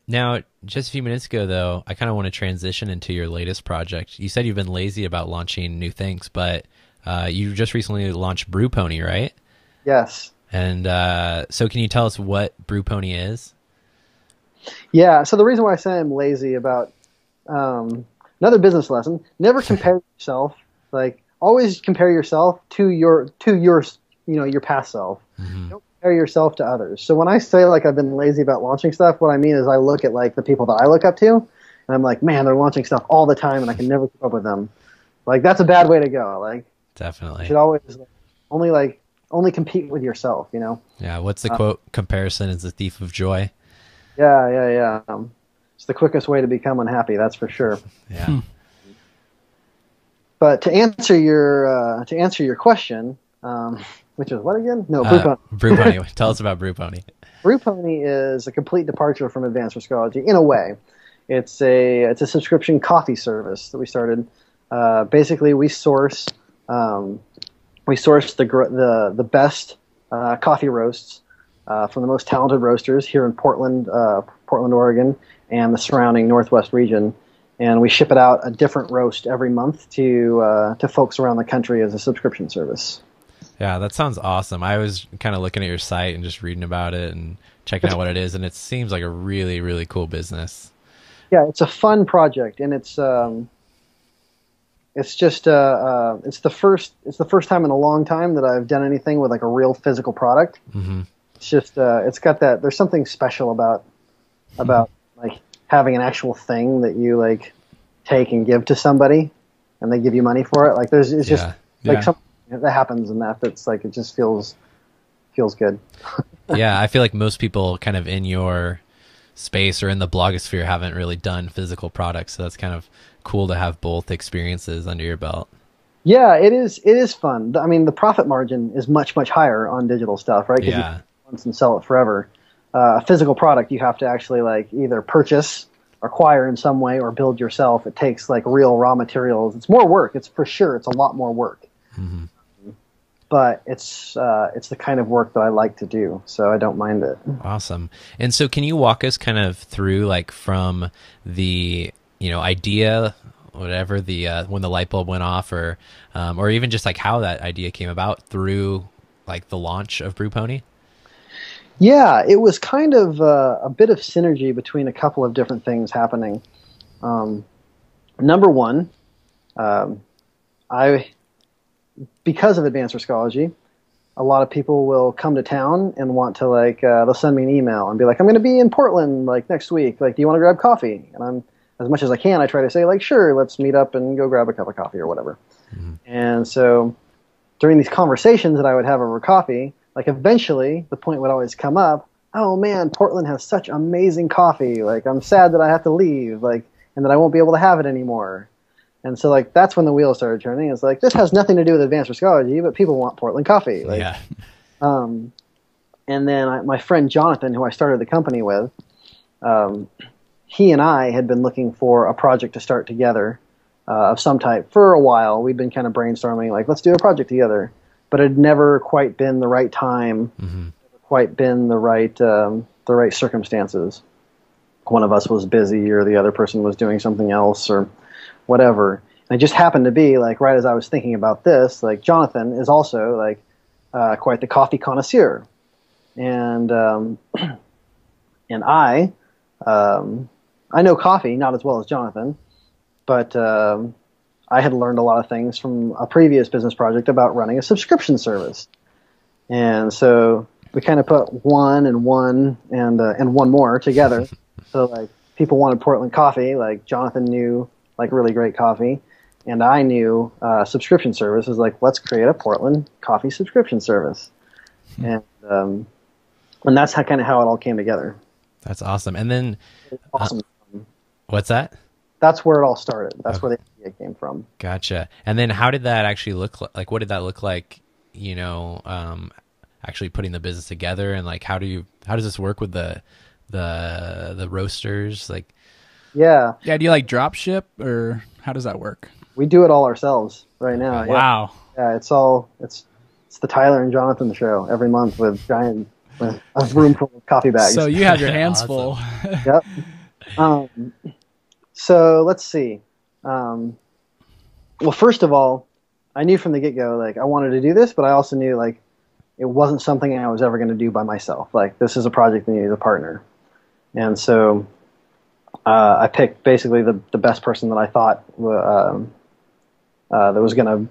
Now, just a few minutes ago, though, I kind of want to transition into your latest project. You said you've been lazy about launching new things, but you just recently launched Brew Pony, right? Yes. And so can you tell us what Brew Pony is? Yeah. So the reason why I say I'm lazy about another business lesson: never compare yourself. Like, always compare yourself to your past self. Hmm. Don't compare yourself to others. So when I say like I've been lazy about launching stuff, what I mean is I look at like the people that I look up to, and I'm like, man, they're launching stuff all the time, and I can never keep up with them. Like, that's a bad way to go. Like, you Definitely. should always only compete with yourself. Yeah. What's the quote? Comparison is the thief of joy. Yeah, yeah, yeah. It's the quickest way to become unhappy. That's for sure. Yeah. But to answer your question, which is what again? No, Brew Pony. Brew Pony. Tell us about Brew Pony. Brew Pony is a complete departure from Advanced Riskology in a way. It's a subscription coffee service that we started. Basically, we source the best coffee roasts from the most talented roasters here in Portland, Oregon, and the surrounding Northwest region. And we ship it out a different roast every month to folks around the country as a subscription service. Yeah, that sounds awesome. I was kind of looking at your site and just reading about it and checking out what it is, and it seems like a really, really cool business. Yeah, it's a fun project, and it's the first time in a long time that I've done anything with like a real physical product. Mm-hmm. It's just it's got that. There's something special about like having an actual thing that you like take and give to somebody, and they give you money for it. Like it's just like something that happens, and that's like it just feels good. Yeah, I feel like most people kind of in your space or in the blogosphere haven't really done physical products, so that's kind of cool to have both experiences under your belt. Yeah, it is fun. I mean, the profit margin is much higher on digital stuff, right? Because you once and sell it forever. A physical product you have to actually like either purchase, acquire in some way, or build yourself. It takes like real raw materials. It's more work. It's for sure. It's a lot more work. Mm-hmm. But it's the kind of work that I like to do, so I don't mind it. Awesome. And so can you walk us kind of through like from the, idea, whatever, the when the light bulb went off, or even just like how that idea came about through like the launch of Brew Pony? Yeah, it was kind of a bit of synergy between a couple of different things happening. Number one, because of Advanced Riskology, a lot of people will come to town and want to like they'll send me an email and be like, I'm going to be in Portland like next week. Like, do you want to grab coffee? And I'm, as much as I can, I try to say like, sure, let's meet up and go grab a cup of coffee or whatever. Mm-hmm. And so during these conversations that I would have over coffee, like eventually the point would always come up, oh man, Portland has such amazing coffee. Like, I'm sad that I have to leave, like, and that I won't be able to have it anymore. And so, like, that's when the wheel started turning. It's like, this has nothing to do with Advanced Riskology, but people want Portland coffee. Like, yeah. And then my friend Jonathan, who I started the company with, he and I had been looking for a project to start together of some type for a while. We'd been kind of brainstorming, like, let's do a project together. But it had never quite been the right time, mm-hmm. quite been the right circumstances. One of us was busy, or the other person was doing something else, or whatever. And it just happened to be like right as I was thinking about this, like Jonathan is also like quite the coffee connoisseur, and I know coffee not as well as Jonathan, but I had learned a lot of things from a previous business project about running a subscription service, and so we kind of put one and one more together. So like people wanted Portland coffee, like Jonathan knew like really great coffee, and I knew subscription service. Was like, let's create a Portland coffee subscription service, and that's kind of how it all came together. That's awesome. And then, awesome. What's that? That's where it all started. That's where the idea came from. Gotcha. And then, how did that actually look like? Like, what did that look like? Actually putting the business together, and like, how does this work with the roasters? Like, Yeah, do you like drop ship, or how does that work? We do it all ourselves right now. Wow. Yeah, it's the Tyler and Jonathan show every month with a room full of coffee bags. So you have your hands Awesome. full. Yep. Um, so let's see. Well, first of all, I knew from the get-go, like, I wanted to do this, but I also knew, like, it wasn't something I was ever going to do by myself. Like, this is a project that needed a partner. And so I picked basically the best person that I thought that was going to,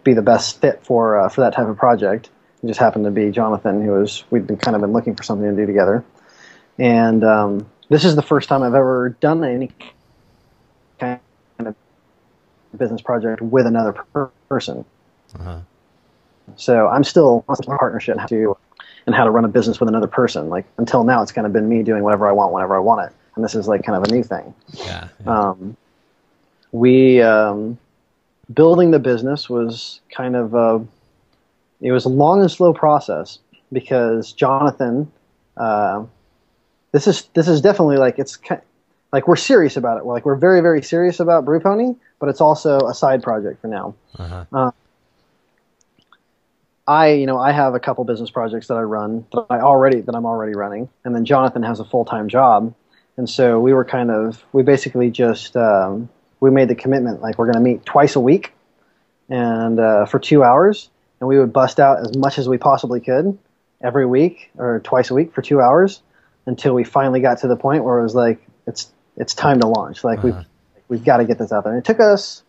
be the best fit for that type of project. It just happened to be Jonathan, we'd been kind of been looking for something to do together. And this is the first time I've ever done any kind of business project with another person. Uh-huh. So I'm still on a partnership and how to run a business with another person. Like, until now, it's kind of been me doing whatever I want whenever I want it, and this is like kind of a new thing. Yeah. We building the business was kind of it was a long and slow process because Jonathan. This is definitely like like we're serious about it. We're very, very serious about Brew Pony, but it's also a side project for now. Uh-huh. I have a couple business projects that I run that I'm already running, and then Jonathan has a full-time job, and so we basically just we made the commitment, like, we're going to meet twice a week, and for 2 hours, and we would bust out as much as we possibly could every week or twice a week for 2 hours until we finally got to the point where it was like it's time to launch. Like, we've got to get this out there. And it took us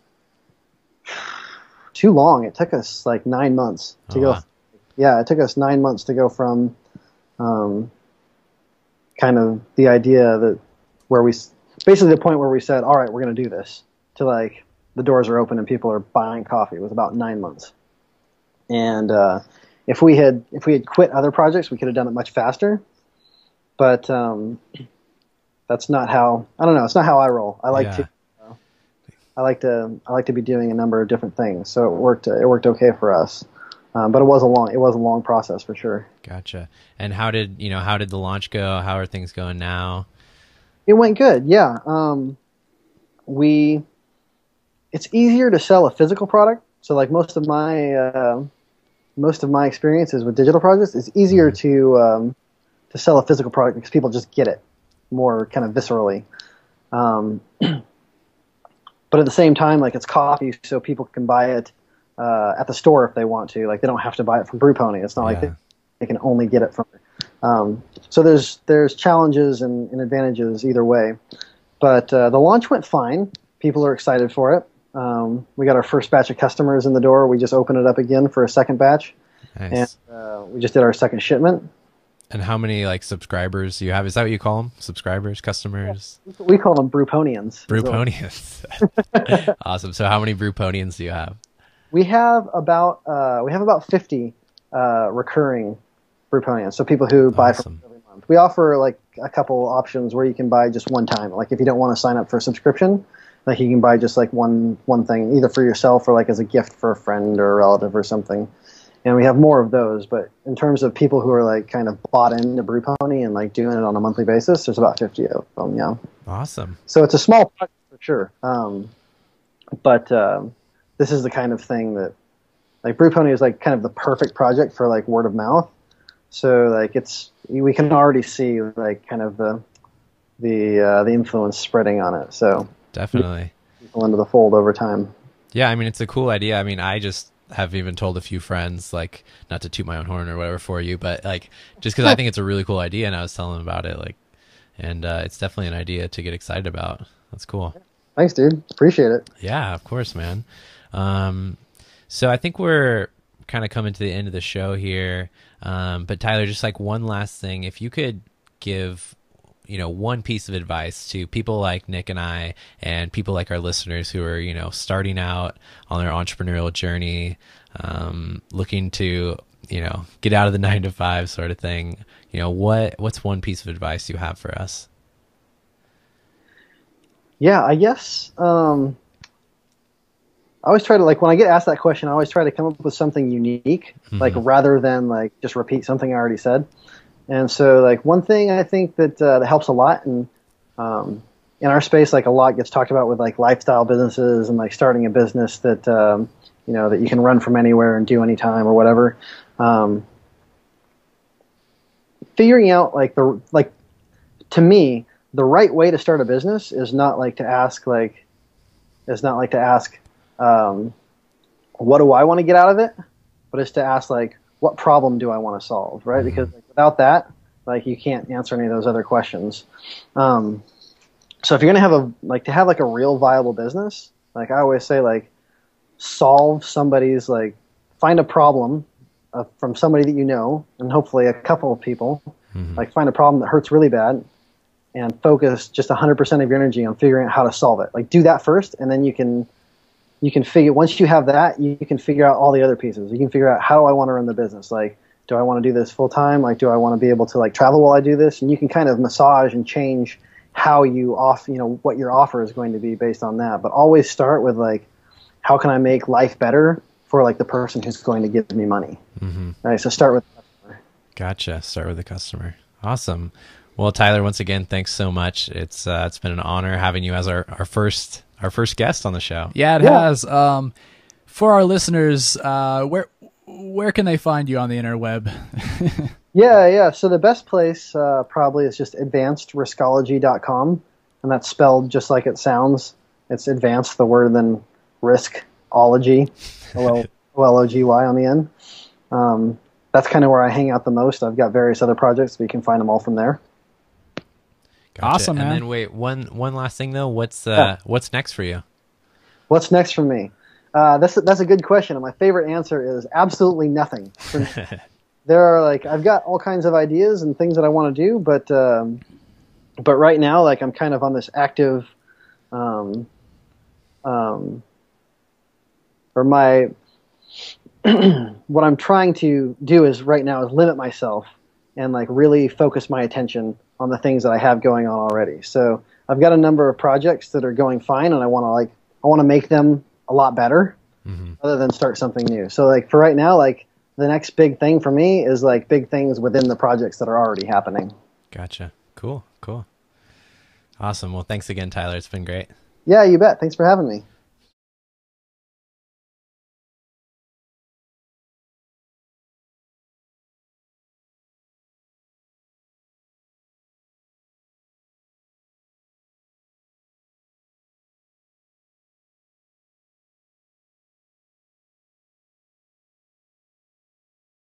too long. It took us like 9 months to go. Wow. Yeah, it took us 9 months to go from kind of the idea that basically the point where we said, all right, we're going to do this, to like the doors are open and people are buying coffee. It was about 9 months. And if we had quit other projects, we could have done it much faster. But that's not how. I don't know. It's not how I roll. I like to be doing a number of different things. So it worked okay for us. But it was a long process for sure. Gotcha. And how did the launch go? How are things going now? It went good. Yeah. It's easier to sell a physical product. So like most of my experiences with digital projects, it's easier to sell a physical product because people just get it more kind of viscerally. But at the same time, like, it's coffee, so people can buy it at the store if they want to. Like, they don't have to buy it from Brew Pony. It's not like they can only get it from. So there's challenges and advantages either way. But the launch went fine. People are excited for it. We got our first batch of customers in the door. We just opened it up again for a second batch. Nice. And we just did our second shipment. And how many like subscribers do you have? Is that what you call them? Subscribers, customers? Yeah, we call them Brewponians. Brewponians. Awesome. So how many Brewponians do you have? We have about 50 recurring Brewponians. So people who buy from every month. We offer like a couple options where you can buy just one time. Like, if you don't want to sign up for a subscription, like, you can buy just like one thing, either for yourself or like as a gift for a friend or a relative or something. And we have more of those, but in terms of people who are like kind of bought into Brew Pony and like doing it on a monthly basis, there's about 50 of them. Yeah. Awesome. So it's a small project for sure. But this is the kind of thing that, like, Brew Pony is like kind of the perfect project for like word of mouth. So like we can already see like kind of the influence spreading on it. So definitely people into the fold over time. Yeah, I mean, it's a cool idea. I mean, I just have even told a few friends, like, not to toot my own horn or whatever for you, but like, just because I think it's a really cool idea, and I was telling them about it, like, and it's definitely an idea to get excited about. That's cool. Thanks, dude. Appreciate it. Yeah, of course, man. So I think we're kind of coming to the end of the show here. But Tyler, just like one last thing, if you could give, one piece of advice to people like Nick and I and people like our listeners who are, starting out on their entrepreneurial journey, looking to, get out of the 9-to-5 sort of thing, what's one piece of advice you have for us? Yeah, I guess, I always try to, like, when I get asked that question, I always try to come up with something unique, like, rather than like just repeat something I already said. And so, like, one thing I think that that helps a lot, and in our space, like, a lot gets talked about with like lifestyle businesses and like starting a business that that you can run from anywhere and do anytime or whatever. Figuring out to me, the right way to start a business is not like to ask what do I want to get out of it, but it's to ask like, what problem do I want to solve, right? Because like, without that, like you can't answer any of those other questions. So if you're gonna have a real viable business, like I always say, like solve somebody's find a problem from somebody that you know, and hopefully a couple of people, like find a problem that hurts really bad, and focus just 100% of your energy on figuring out how to solve it. Like do that first, and then you can figure, once you have that, you can figure out all the other pieces. You can figure out, how do I want to run the business? Like, do I want to do this full time? Like, do I want to be able to like travel while I do this? And you can kind of massage and change how what your offer is going to be based on that. But always start with like, how can I make life better for like the person who's going to give me money? Right. So start with the customer. Gotcha. Start with the customer. Awesome. Well, Tyler, once again, thanks so much. It's been an honor having you as our first guest on the show. Yeah, it has. For our listeners, where can they find you on the interweb? Yeah. So the best place probably is just advancedriskology.com, and that's spelled just like it sounds. It's advanced, the word, then riskology, Ology on the end. That's kind of where I hang out the most. I've got various other projects, but you can find them all from there. Gotcha. Awesome, man. And then wait, one last thing though. What's next for you? What's next for me? That's a good question, and my favorite answer is absolutely nothing. There are I've got all kinds of ideas and things that I want to do, but right now I'm kind of on this active, what I'm trying to do is right now is limit myself and really focus my attention on the things that I have going on already. So I've got a number of projects that are going fine, and I want to make them a lot better, rather than start something new. So for right now, the next big thing for me is big things within the projects that are already happening. Gotcha. Cool. Awesome. Well, thanks again, Tyler. It's been great. Yeah, you bet. Thanks for having me.